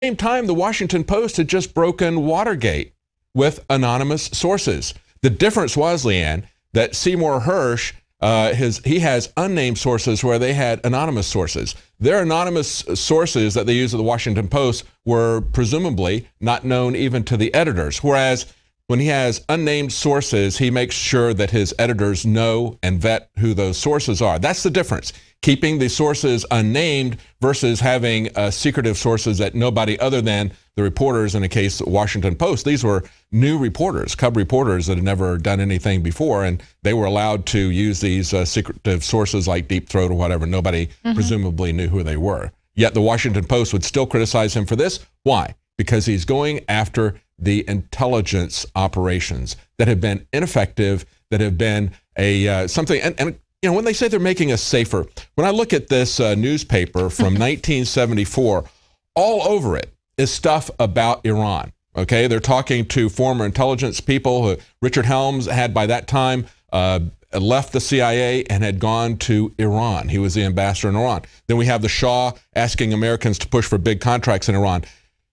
Same time, the Washington Post had just broken Watergate with anonymous sources. The difference was, Leanne, that Seymour Hersh, he has unnamed sources where they had anonymous sources. Their anonymous sources that they used at the Washington Post were presumably not known even to the editors, whereas when he has unnamed sources, he makes sure that his editors know and vet who those sources are. That's the difference. Keeping the sources unnamed versus having secretive sources that nobody other than the reporters, in the case of the Washington Post, these were new reporters, cub reporters that had never done anything before, and they were allowed to use these secretive sources like Deep Throat or whatever. Nobody presumably knew who they were. Yet the Washington Post would still criticize him for this. Why? Because he's going after the intelligence operations that have been ineffective, that have been something, and you know, when they say they're making us safer, when I look at this newspaper from 1974, all over it is stuff about Iran. Okay, they're talking to former intelligence people. Richard Helms had by that time left the CIA and had gone to Iran. He was the ambassador in Iran. Then we have the Shah asking Americans to push for big contracts in Iran.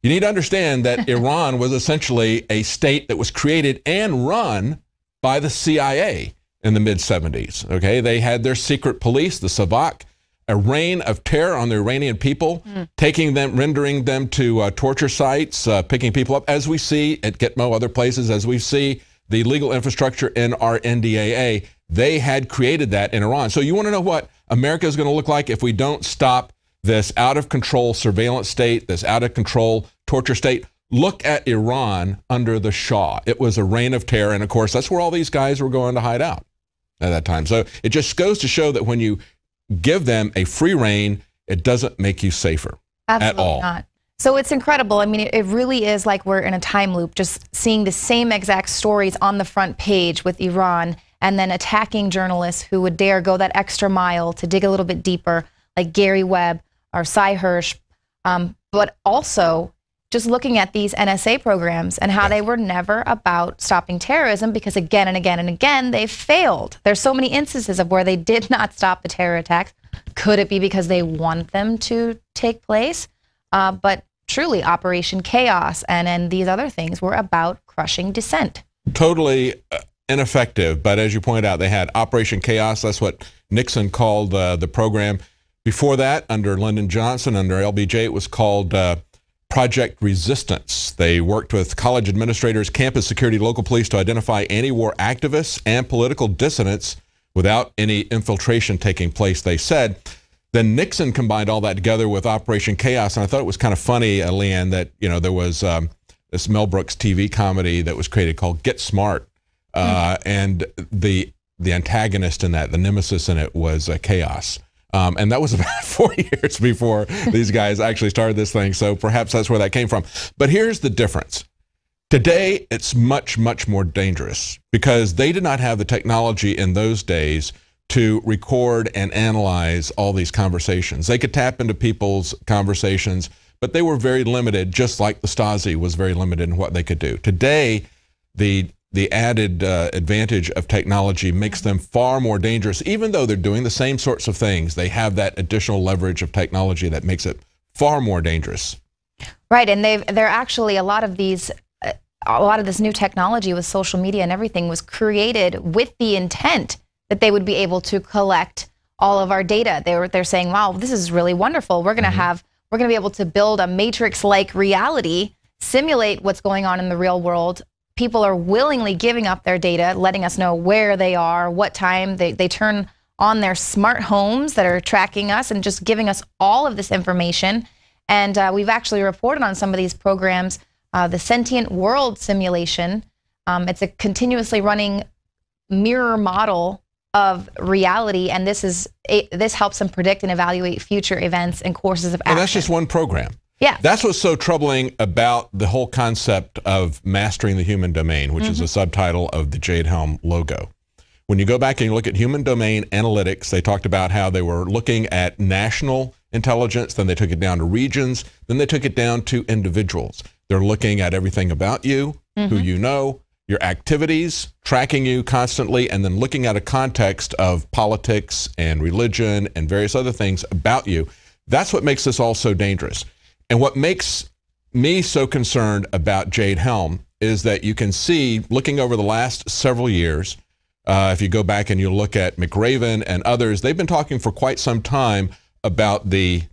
You need to understand that Iran was essentially a state that was created and run by the CIA in the mid-70s. Okay, they had their secret police, the Savak, a reign of terror on the Iranian people, taking them, rendering them to torture sites, picking people up, as we see at Gitmo, other places, as we see the legal infrastructure in our NDAA. They had created that in Iran. So you want to know what America is going to look like if we don't stop this out-of-control surveillance state, this out-of-control torture state? Look at Iran under the Shah. It was a reign of terror, and of course, that's where all these guys were going to hide out at that time. So it just goes to show that when you give them a free reign, it doesn't make you safer at all. Not. So it's incredible. I mean, it really is like we're in a time loop, just seeing the same exact stories on the front page with Iran, and then attacking journalists who would dare go that extra mile to dig a little bit deeper, like Gary Webb or Cy Hirsch, but also just looking at these NSA programs and how they were never about stopping terrorism, because again and again and again, they failed. There's so many instances of where they did not stop the terror attacks. Could it be because they want them to take place? But truly, Operation Chaos and these other things were about crushing dissent. Totally ineffective, but as you point out, they had Operation Chaos. That's what Nixon called the program. Before that, under Lyndon Johnson, under LBJ, it was called Project Resistance. They worked with college administrators, campus security, local police to identify anti-war activists and political dissidents without any infiltration taking place, they said. Then Nixon combined all that together with Operation Chaos, and I thought it was kind of funny, Leanne, that there was this Mel Brooks TV comedy that was created called Get Smart, and the antagonist in that, the nemesis in it, was Chaos. And that was about 4 years before these guys actually started this thing, so perhaps that's where that came from. But here's the difference. Today, it's much, much more dangerous because they did not have the technology in those days to record and analyze all these conversations. They could tap into people's conversations, but they were very limited, just like the Stasi was very limited in what they could do. Today, the added advantage of technology makes them far more dangerous. Even though they're doing the same sorts of things, they have that additional leverage of technology that makes it far more dangerous. Right, and they're actually, a lot of this new technology with social media and everything was created with the intent that they would be able to collect all of our data. They're saying, wow, this is really wonderful. We're gonna be able to build a Matrix-like reality, simulate what's going on in the real world. People are willingly giving up their data, letting us know where they are, what time. They turn on their smart homes that are tracking us and just giving us all of this information. And we've actually reported on some of these programs, the Sentient World Simulation. It's a continuously running mirror model of reality, and this helps them predict and evaluate future events and courses of action. And that's just one program. Yeah. That's what's so troubling about the whole concept of mastering the human domain, which is a subtitle of the Jade Helm logo. When you go back and you look at human domain analytics, they talked about how they were looking at national intelligence, then they took it down to regions, then they took it down to individuals. They're looking at everything about you, who you know, your activities, tracking you constantly, and then looking at a context of politics and religion and various other things about you. That's what makes this all so dangerous. And what makes me so concerned about Jade Helm is that you can see, looking over the last several years, if you go back and you look at McRaven and others, they've been talking for quite some time about the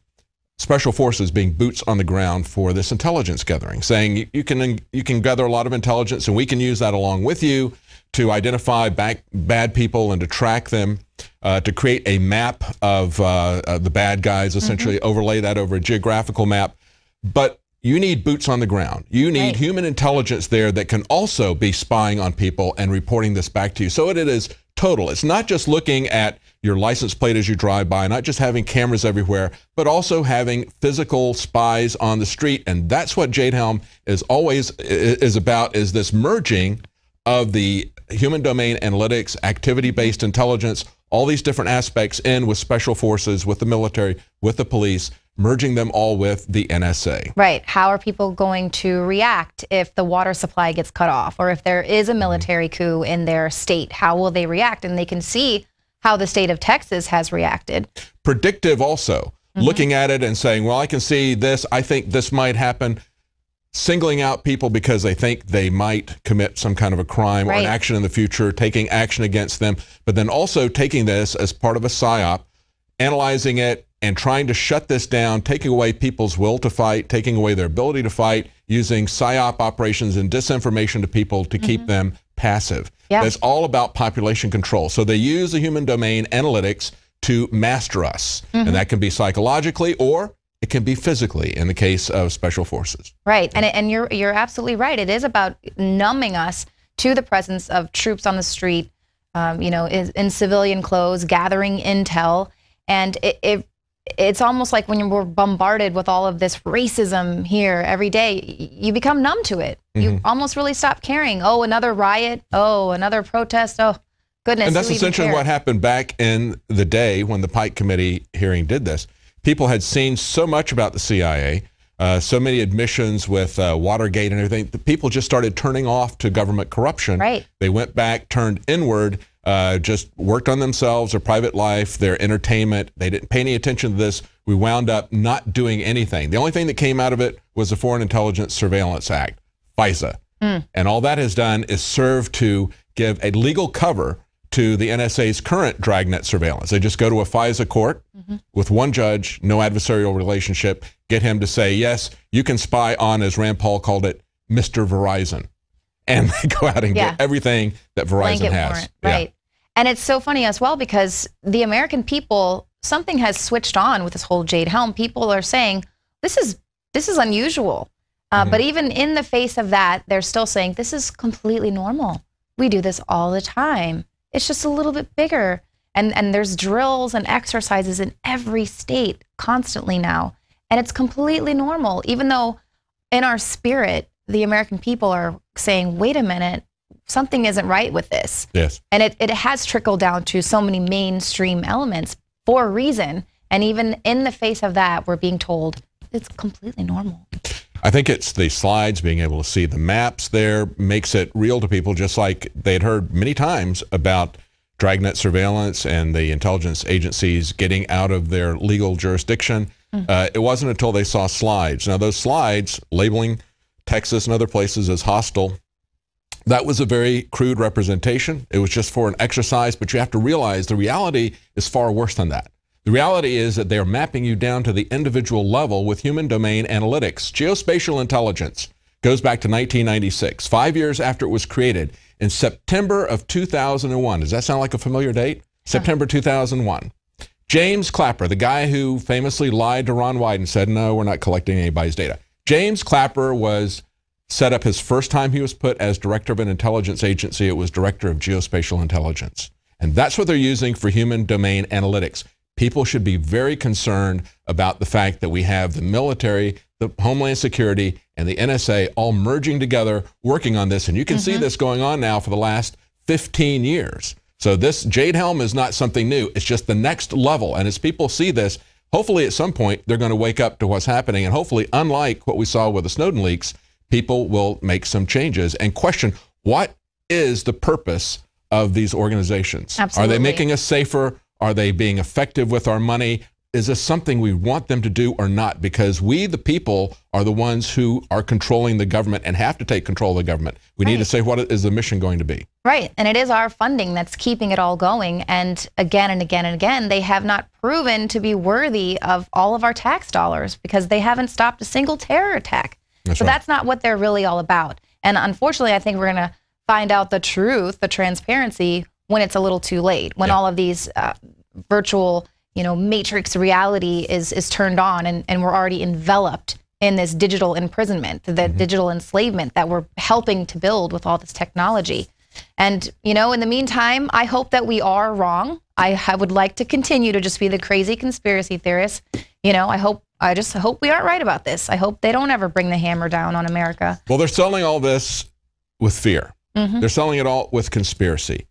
special forces being boots on the ground for this intelligence gathering, saying you can gather a lot of intelligence and we can use that along with you to identify bad people and to track them, to create a map of the bad guys, essentially overlay that over a geographical map. But you need boots on the ground. You need human intelligence there that can also be spying on people and reporting this back to you. So it is total. It's not just looking at your license plate as you drive by, not just having cameras everywhere, but also having physical spies on the street. And that's what Jade Helm is always about, is this merging of the human domain analytics, activity-based intelligence, all these different aspects in with special forces, with the military, with the police, merging them all with the NSA. Right. How are people going to react if the water supply gets cut off, or if there is a military coup in their state? How will they react? And they can see how the state of Texas has reacted. Predictive also, looking at it and saying, well, I can see this, I think this might happen. Singling out people because they think they might commit some kind of a crime or an action in the future, taking action against them, but then also taking this as part of a PSYOP, analyzing it, and trying to shut this down, taking away people's will to fight, taking away their ability to fight, using PSYOP operations and disinformation to people to keep them passive. That's all about population control. So they use the human domain analytics to master us. And that can be psychologically or it can be physically in the case of special forces. Right. And you're absolutely right. It is about numbing us to the presence of troops on the street, you know, in civilian clothes, gathering intel. And it's almost like when we're bombarded with all of this racism here every day, you become numb to it. You almost really stop caring. Oh, another riot. Oh, another protest. Oh, goodness. And that's essentially what happened back in the day when the Pike Committee hearing did this. People had seen so much about the CIA, so many admissions with Watergate and everything. The people just started turning off to government corruption. They went back, turned inward, just worked on themselves, their private life, their entertainment. They didn't pay any attention to this. We wound up not doing anything. The only thing that came out of it was the Foreign Intelligence Surveillance Act, FISA. And all that has done is serve to give a legal cover to the NSA's current dragnet surveillance. They just go to a FISA court with one judge, no adversarial relationship, get him to say, yes, you can spy on, as Rand Paul called it, Mr. Verizon. And they go out and get everything that Verizon has. Right. And it's so funny as well because the American people, something has switched on with this whole Jade Helm. People are saying, this is unusual. But even in the face of that, they're still saying, this is completely normal. We do this all the time. It's just a little bit bigger. And there's drills and exercises in every state constantly now. And it's completely normal, even though in our spirit, the American people are saying, wait a minute, something isn't right with this. And it has trickled down to so many mainstream elements for a reason. And even in the face of that, we're being told it's completely normal. I think it's the slides, being able to see the maps there makes it real to people, just like they had heard many times about dragnet surveillance and the intelligence agencies getting out of their legal jurisdiction. It wasn't until they saw slides. Now, those slides labeling Texas and other places as hostile, that was a very crude representation. It was just for an exercise, but you have to realize the reality is far worse than that. The reality is that they are mapping you down to the individual level with human domain analytics. Geospatial intelligence goes back to 1996, 5 years after it was created, in September of 2001. Does that sound like a familiar date? September 2001. James Clapper, the guy who famously lied to Ron Wyden and said, no, we're not collecting anybody's data. James Clapper was set up his first time he was put as director of an intelligence agency. It was director of geospatial intelligence. And that's what they're using for human domain analytics. People should be very concerned about the fact that we have the military, the Homeland Security, and the NSA all merging together, working on this. And you can see this going on now for the last 15 years. So this Jade Helm is not something new. It's just the next level. And as people see this, hopefully at some point they're going to wake up to what's happening. And hopefully, unlike what we saw with the Snowden leaks, people will make some changes and question, what is the purpose of these organizations? Absolutely. Are they making us safer? Are they being effective with our money? is this something we want them to do or not? Because we, the people, are the ones who are controlling the government and have to take control of the government. We need to say, what is the mission going to be? Right, and it is our funding that's keeping it all going. And again and again and again, they have not proven to be worthy of all of our tax dollars because they haven't stopped a single terror attack. So that's not what they're really all about. And unfortunately, I think we're going to find out the truth, the transparency, when it's a little too late, when all of these virtual, matrix reality is turned on and we're already enveloped in this digital imprisonment, the digital enslavement that we're helping to build with all this technology. And, in the meantime, I hope that we are wrong. I would like to continue to just be the crazy conspiracy theorist. I just hope we aren't right about this. I hope they don't ever bring the hammer down on America. Well, they're selling all this with fear. They're selling it all with conspiracy.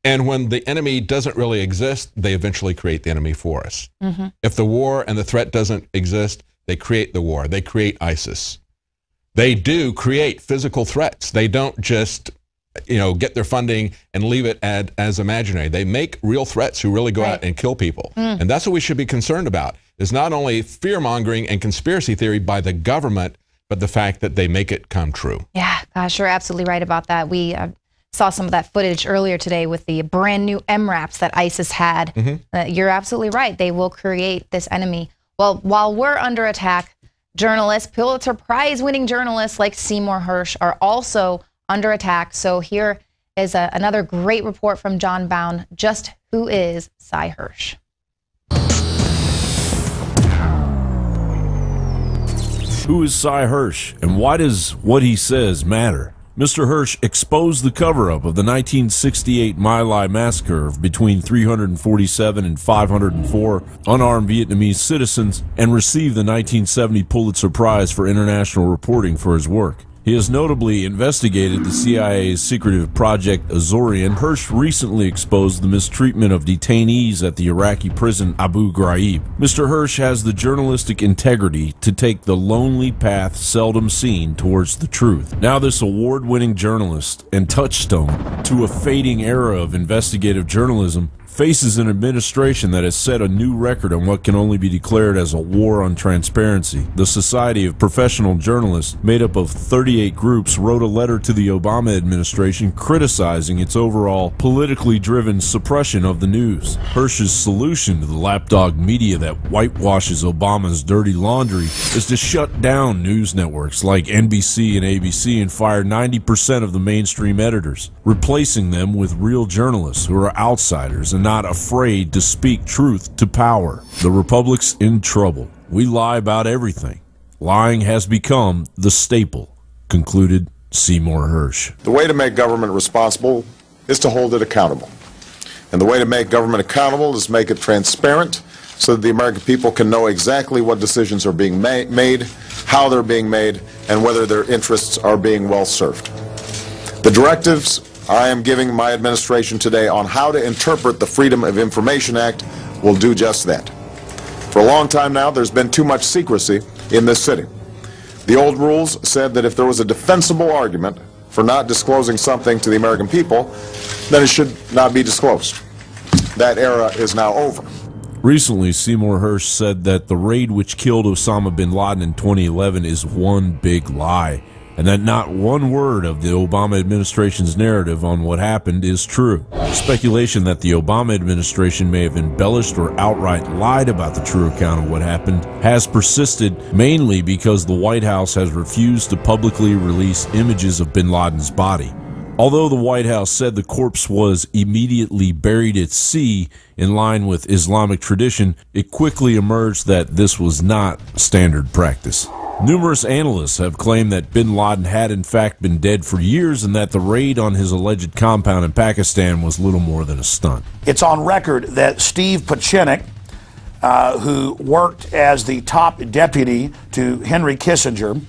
And when the enemy doesn't really exist, they eventually create the enemy for us. If the war and the threat doesn't exist, they create the war. They create ISIS. They do create physical threats. They don't just, get their funding and leave it as imaginary. They make real threats who really go out and kill people. And that's what we should be concerned about, is not only fear-mongering and conspiracy theory by the government, but the fact that they make it come true. Yeah, gosh, you're absolutely right about that. We saw some of that footage earlier today with the brand new MRAPs that ISIS had. You're absolutely right. They will create this enemy. Well, while we're under attack, journalists, Pulitzer Prize-winning journalists like Seymour Hersh are also under attack. So here is another great report from John Bound. Just who is Cy Hersh? Who is Cy Hersh, and why does what he says matter? Mr. Hersh exposed the cover-up of the 1968 My Lai massacre of between 347 and 504 unarmed Vietnamese citizens and received the 1970 Pulitzer Prize for international reporting for his work. He has notably investigated the CIA's secretive Project Azorian. Hersh recently exposed the mistreatment of detainees at the Iraqi prison Abu Ghraib. Mr. Hersh has the journalistic integrity to take the lonely path seldom seen towards the truth. Now this award-winning journalist and touchstone to a fading era of investigative journalism faces an administration that has set a new record on what can only be declared as a war on transparency. The Society of Professional Journalists, made up of 38 groups, wrote a letter to the Obama administration criticizing its overall politically driven suppression of the news. Hersh's solution to the lapdog media that whitewashes Obama's dirty laundry is to shut down news networks like NBC and ABC and fire 90% of the mainstream editors, replacing them with real journalists who are outsiders and not afraid to speak truth to power. The Republic's in trouble. We lie about everything. Lying has become the staple, concluded Seymour Hersh. The way to make government responsible is to hold it accountable. And the way to make government accountable is make it transparent so that the American people can know exactly what decisions are being made, how they're being made, and whether their interests are being well served. The directives I am giving my administration today on how to interpret the Freedom of Information Act will do just that. For a long time now, there's been too much secrecy in this city. The old rules said that if there was a defensible argument for not disclosing something to the American people, then it should not be disclosed. That era is now over. Recently, Seymour Hersh said that the raid which killed Osama bin Laden in 2011 is one big lie, and that not one word of the Obama administration's narrative on what happened is true. Speculation that the Obama administration may have embellished or outright lied about the true account of what happened has persisted, mainly because the White House has refused to publicly release images of bin Laden's body. Although the White House said the corpse was immediately buried at sea in line with Islamic tradition, it quickly emerged that this was not standard practice. Numerous analysts have claimed that bin Laden had in fact been dead for years and that the raid on his alleged compound in Pakistan was little more than a stunt. It's on record that Steve Pachinik, who worked as the top deputy to Henry Kissinger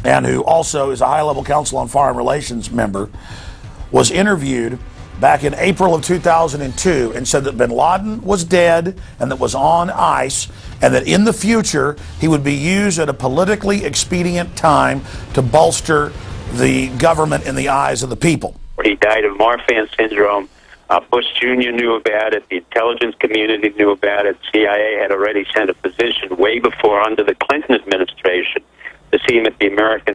and who also is a high-level Council on Foreign Relations member, was interviewed back in April of 2002 and said that bin Laden was dead and that was on ice, and that in the future he would be used at a politically expedient time to bolster the government in the eyes of the people. He died of Marfan syndrome Bush Jr. knew about it. The intelligence community knew about it. CIA had already sent a physician way before under the Clinton administration to see him at the American